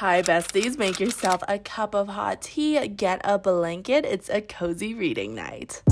Hi besties, make yourself a cup of hot tea, get a blanket, it's a cozy reading night.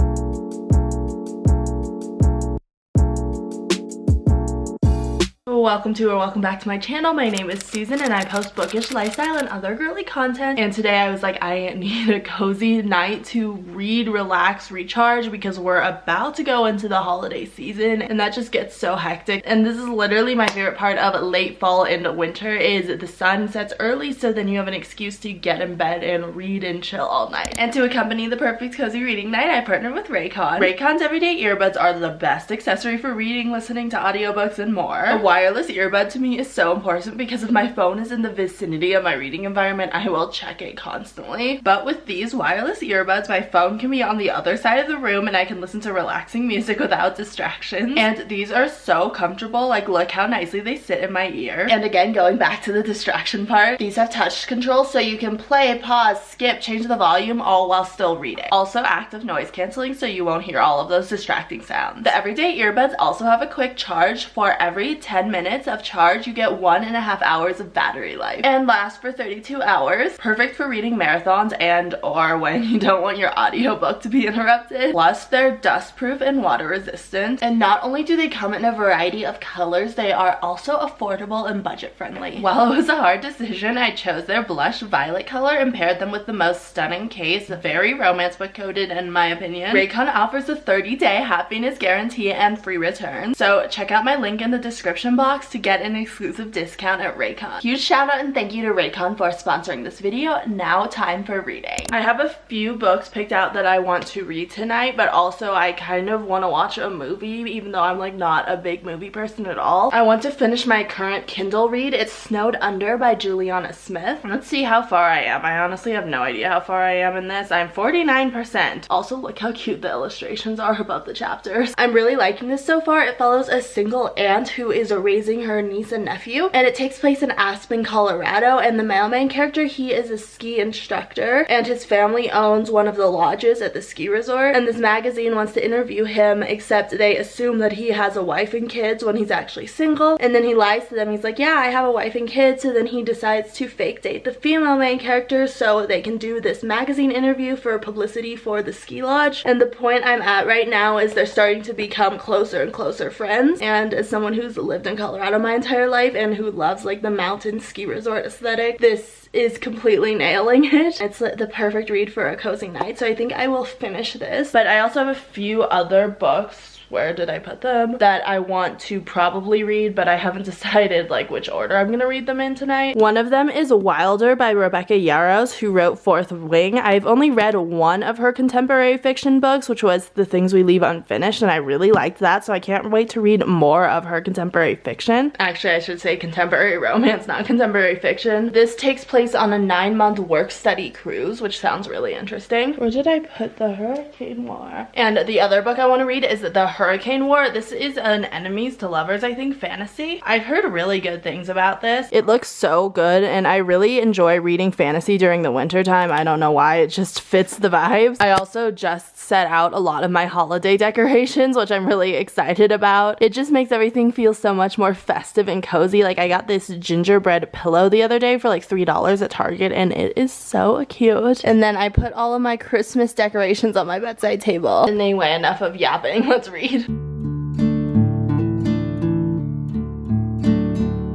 Welcome back to my channel. My name is Susan and I post bookish lifestyle and other girly content, and today I was like, I need a cozy night to read, relax, recharge, because we're about to go into the holiday season and that just gets so hectic. And this is literally my favorite part of late fall and winter, is the sun sets early, so then you have an excuse to get in bed and read and chill all night. And to accompany the perfect cozy reading night, I partnered with Raycon. Raycon's everyday earbuds are the best accessory for reading, listening to audiobooks, and more. A wireless earbud to me is so important because if my phone is in the vicinity of my reading environment, I will check it constantly. But with these wireless earbuds, my phone can be on the other side of the room and I can listen to relaxing music without distractions. And these are so comfortable. Like, look how nicely they sit in my ear. And again, going back to the distraction part, these have touch control, so you can play, pause, skip, change the volume, all while still reading. Also active noise canceling, so you won't hear all of those distracting sounds. The everyday earbuds also have a quick charge. For every 10 minutes of charge, you get 1.5 hours of battery life and last for 32 hours. Perfect for reading marathons and or when you don't want your audiobook to be interrupted. Plus, they're dust proof and water resistant. And not only do they come in a variety of colors, they are also affordable and budget friendly. While it was a hard decision, I chose their blush violet color and paired them with the most stunning case. Very romance book coded in my opinion. Raycon offers a 30-day happiness guarantee and free return. So check out my link in the description box to get an exclusive discount at Raycon. Huge shout out and thank you to Raycon for sponsoring this video. Now time for reading. I have a few books picked out that I want to read tonight, but also I kind of want to watch a movie, even though I'm like not a big movie person at all. I want to finish my current Kindle read. It's Snowed Under by Juliana Smith. Let's see how far I am. I honestly have no idea how far I am in this. I'm 49%. Also, look how cute the illustrations are above the chapters. I'm really liking this so far. It follows a single aunt who is raising her niece and nephew, and it takes place in Aspen, Colorado. And the main character, he is a ski instructor and his family owns one of the lodges at the ski resort, and this magazine wants to interview him, except they assume that he has a wife and kids when he's actually single. And then he lies to them. He's like, yeah, I have a wife and kids. So then he decides to fake date the female main character so they can do this magazine interview for publicity for the ski lodge. And the point I'm at right now is they're starting to become closer and closer friends. And as someone who's lived in Colorado my entire life and who loves like the mountain ski resort aesthetic, this is completely nailing it. It's the perfect read for a cozy night, so I think I will finish this. But I also have a few other books, where did I put them, that I want to probably read, but I haven't decided like which order I'm gonna read them in tonight. One of them is Wilder by Rebecca Yarros, who wrote Fourth Wing. I've only read one of her contemporary fiction books, which was The Things We Leave Unfinished, and I really liked that, so I can't wait to read more of her contemporary fiction. Actually, I should say contemporary romance, not contemporary fiction. This takes place on a 9-month work-study cruise, which sounds really interesting. Where did I put the Hurricane War? And the other book I want to read is The Hurricane War. This is an enemies to lovers, I think, fantasy. I've heard really good things about this. It looks so good and I really enjoy reading fantasy during the winter time. I don't know why, it just fits the vibes. I also just set out a lot of my holiday decorations, which I'm really excited about. It just makes everything feel so much more festive and cozy. Like, I got this gingerbread pillow the other day for like $3 at Target and it is so cute. And then I put all of my Christmas decorations on my bedside table. And anyway, enough of yapping, let's read.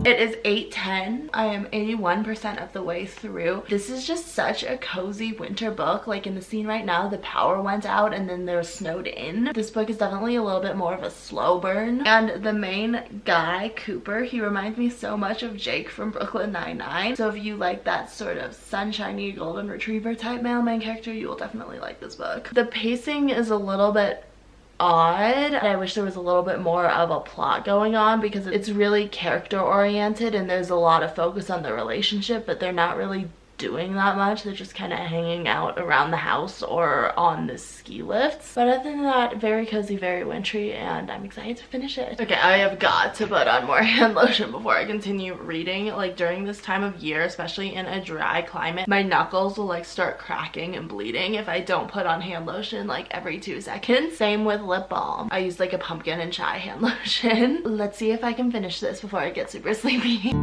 It is 8:10. I am 81% of the way through. This is just such a cozy winter book. Like in the scene right now, the power went out and then they're snowed in. This book is definitely a little bit more of a slow burn. And the main guy, Cooper, he reminds me so much of Jake from Brooklyn Nine-Nine. So if you like that sort of sunshiny golden retriever type male main character, you will definitely like this book. The pacing is a little bit odd. I wish there was a little bit more of a plot going on because it's really character oriented and there's a lot of focus on the relationship, but they're not really doing that much. They're just kind of hanging out around the house or on the ski lifts. But other than that, very cozy, very wintry, and I'm excited to finish it. Okay, I have got to put on more hand lotion before I continue reading. Like during this time of year, especially in a dry climate, my knuckles will like start cracking and bleeding if I don't put on hand lotion like every 2 seconds. Same with lip balm. I use like a pumpkin and chai hand lotion. Let's see if I can finish this before I get super sleepy.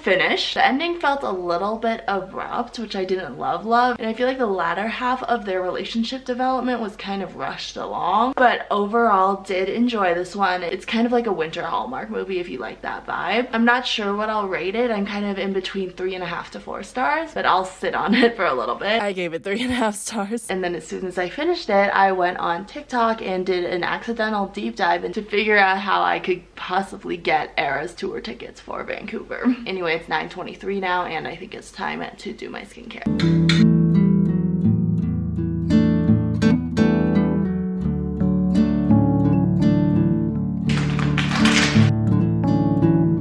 finished. The ending felt a little bit abrupt, which I didn't love, and I feel like the latter half of their relationship development was kind of rushed along, but overall did enjoy this one. It's kind of like a winter Hallmark movie if you like that vibe. I'm not sure what I'll rate it. I'm kind of in between 3.5 to 4 stars, but I'll sit on it for a little bit. I gave it 3.5 stars. And then as soon as I finished it, I went on TikTok and did an accidental deep dive to figure out how I could possibly get Era's tour tickets for Vancouver. Anyway, it's 9:23 now, and I think it's time to do my skincare.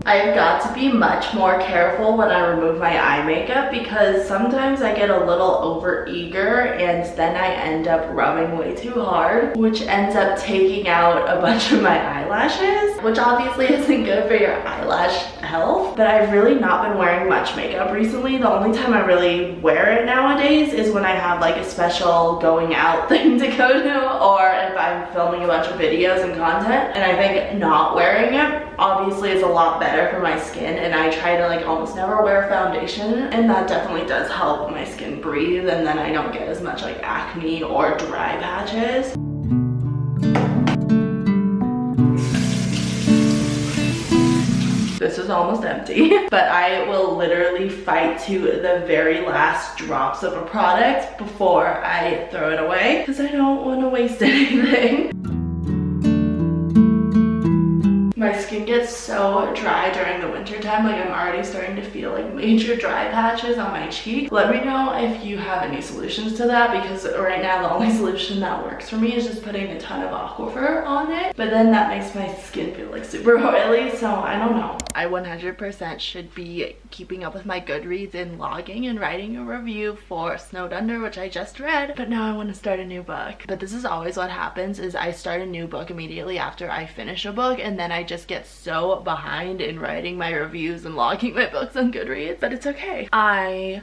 I've got to be much more careful when I remove my eye makeup because sometimes I get a little over eager and then I end up rubbing way too hard, which ends up taking out a bunch of my eyelashes, which obviously isn't good for your eyelash health. But I've really not been wearing much makeup recently. The only time I really wear it nowadays is when I have like a special going out thing to go to, or if I'm filming a bunch of videos and content. And I think not wearing it obviously is a lot better for my skin, and I try to like almost never wear foundation, and that definitely does help my skin breathe, and then I don't get as much like acne or dry patches. This is almost empty, but I will literally fight to the very last drops of a product before I throw it away because I don't want to waste anything. My skin gets so dry during the winter time, like I'm already starting to feel like major dry patches on my cheek. Let me know if you have any solutions to that, because right now the only solution that works for me is just putting a ton of Aquifer on it, but then that makes my skin feel like super oily, so I don't know. I 100% should be keeping up with my Goodreads and logging and writing a review for Snowed Under, which I just read, but now I want to start a new book. But this is always what happens, is I start a new book immediately after I finish a book, and then I just get so behind in writing my reviews and logging my books on Goodreads, but it's okay. I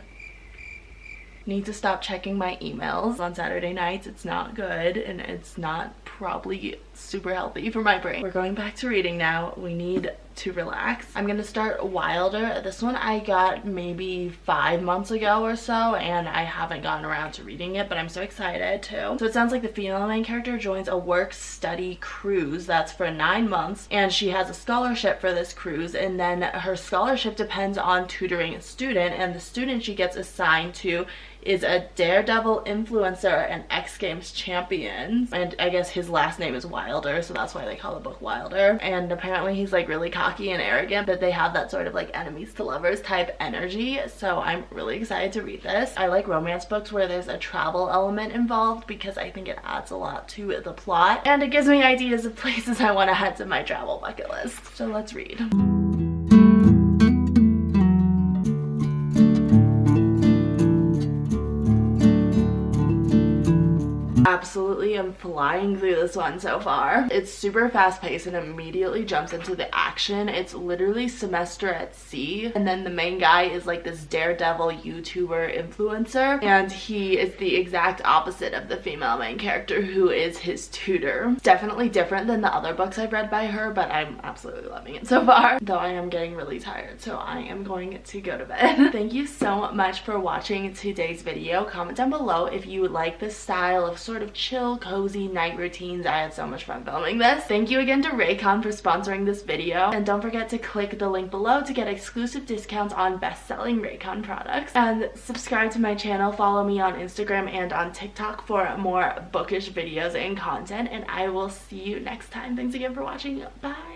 need to stop checking my emails on Saturday nights. It's not good, and it's not probably super healthy for my brain. We're going back to reading now. We need to relax. I'm gonna start Wilder. This one I got maybe 5 months ago or so, and I haven't gotten around to reading it, but I'm so excited too. So it sounds like the female main character joins a work-study cruise that's for 9 months, and she has a scholarship for this cruise, and then her scholarship depends on tutoring a student, and the student she gets assigned to is a daredevil influencer and X Games champion, and I guess his last name is Wilder, so that's why they call the book Wilder. And apparently he's like really cocky and arrogant, but they have that sort of like enemies to lovers type energy, so I'm really excited to read this. I like romance books where there's a travel element involved because I think it adds a lot to the plot, and it gives me ideas of places I want to head to my travel bucket list. So let's read. Absolutely, I'm flying through this one so far. It's super fast paced and immediately jumps into the action. It's literally semester at sea, and then the main guy is like this daredevil YouTuber influencer, and he is the exact opposite of the female main character who is his tutor. Definitely different than the other books I've read by her, but I'm absolutely loving it so far, though I am getting really tired, so I am going to go to bed. Thank you so much for watching today's video. Comment down below if you would like this style of sort of chill, cozy night routines. I had so much fun filming this. Thank you again to Raycon for sponsoring this video, and don't forget to click the link below to get exclusive discounts on best-selling Raycon products, and subscribe to my channel. Follow me on Instagram and on TikTok for more bookish videos and content, and I will see you next time. Thanks again for watching. Bye.